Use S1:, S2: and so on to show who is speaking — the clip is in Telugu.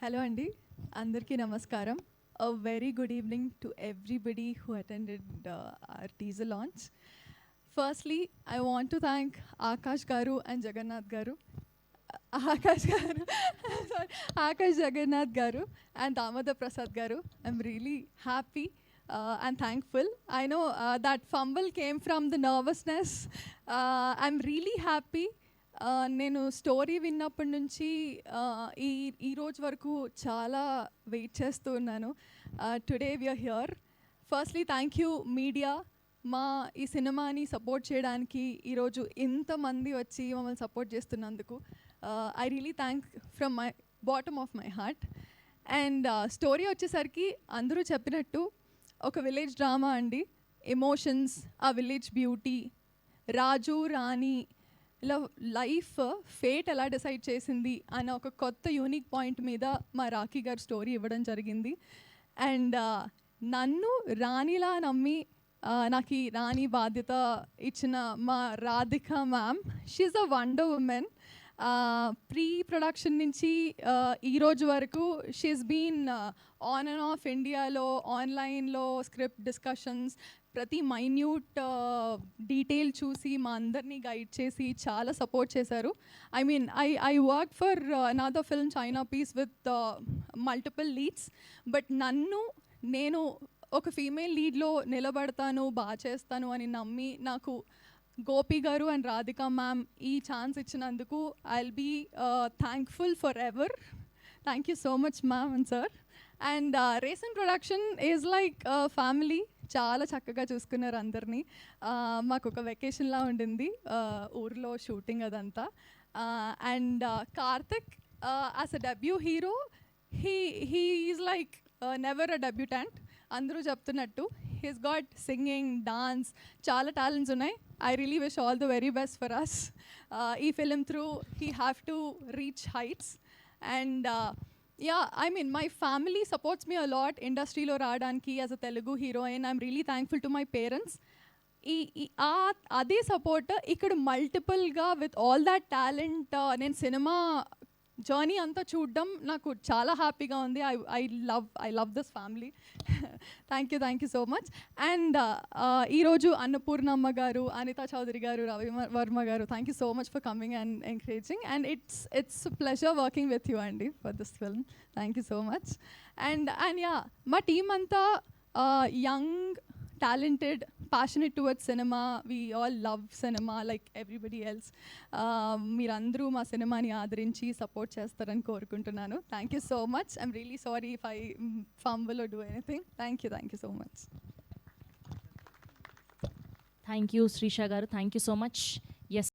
S1: హలో అండి, అందరికీ నమస్కారం. Very good evening to everybody who attended our teaser launch. Firstly, I want to thank Akash garu and Jagannath garu. Akash garu, sorry, Akash Jagannath garu and Damodar Prasad garu. I'm really happy and thankful. I know that fumble came from the nervousness. I'm really happy. నేను స్టోరీ విన్నప్పటి నుంచి ఈ రోజు వరకు చాలా వెయిట్ చేస్తూ ఉన్నాను. Today we are here. Firstly thank you media, మా ఈ సినిమాని సపోర్ట్ చేయడానికి ఈరోజు ఇంతమంది వచ్చి మమ్మల్ని సపోర్ట్ చేస్తున్నందుకు I really thank from my bottom of my heart. And story వచ్చేసరికి అందరూ చెప్పినట్టు ఒక విలేజ్ డ్రామా అండి. ఎమోషన్స్, ఆ విలేజ్ బ్యూటీ, రాజు రాణి ఇలా లైఫ్ ఫేట్ ఎలా డిసైడ్ చేసింది అన్న ఒక కొత్త యూనిక్ పాయింట్ మీద మా రాఖీ గారు స్టోరీ ఇవ్వడం జరిగింది. అండ్ నన్ను రాణిలా నమ్మి నాకు ఈ రాణి బాధ్యత ఇచ్చిన మా Radhika ma'am, she's a wonder woman. Pre production నుంచి ఈరోజు వరకు she's been on and off ఇండియాలో, ఆన్లైన్లో స్క్రిప్ట్ డిస్కషన్స్, ప్రతి మైన్యూట్ డీటెయిల్ చూసి మా అందరినీ గైడ్ చేసి చాలా సపోర్ట్ చేశారు. I mean I work for another film, China piece, with multiple leads. But నేను ఒక ఫీమేల్ లీడ్లో నిలబడతాను, బాగా చేస్తాను అని నమ్మి నాకు గోపి గారు అండ్ రాధిక మ్యామ్ ఈ ఛాన్స్ ఇచ్చినందుకు I will be thankful for ever. Thank you so much ma'am and sir. And రేసన్ ప్రొడక్షన్ ఈజ్ లైక్ ఫ్యామిలీ. చాలా చక్కగా చూసుకున్నారు అందరినీ. మాకు ఒక వెకేషన్లా ఉండింది ఊర్లో షూటింగ్ అదంతా. And Karthik as a debut hero, he is like never a debutante. అందరూ చెప్తున్నట్టు హీస్ గాట్ సింగింగ్, డాన్స్, చాలా టాలెంట్స్ ఉన్నాయి. I really wish all the very best for us. ఈ film through he have to reach heights. And yeah, I mean my family supports me a lot industry lo radaniki as a Telugu heroine. I'm really thankful to my parents. అదే సపోర్ట్ ఇక్కడ మల్టిపుల్గా విత్ ఆల్ దట్ టాలెంట్ నేను సినిమా జర్నీ అంతా చూడడం నాకు చాలా హ్యాపీగా ఉంది. I love this family. Thank you so much. And ఈరోజు అన్నపూర్ణమ్మ గారు, అనితా చౌదరి గారు, రవి వర్మ గారు, thank you so much for coming and encouraging. And it's pleasure working with you అండి for this film. Thank you so much. And yeah, మా టీమ్ అంతా young, talented, passionate towards cinema. We all love cinema like everybody else. మీరందరూ మా సినిమాని ఆదరించి సపోర్ట్ చేస్తారని కోరుకుంటున్నాను. Thank you so much. I'm really sorry if I fumble or do anything. Thank you so much.
S2: Thank you Srisha గారు, thank you so much. Yes.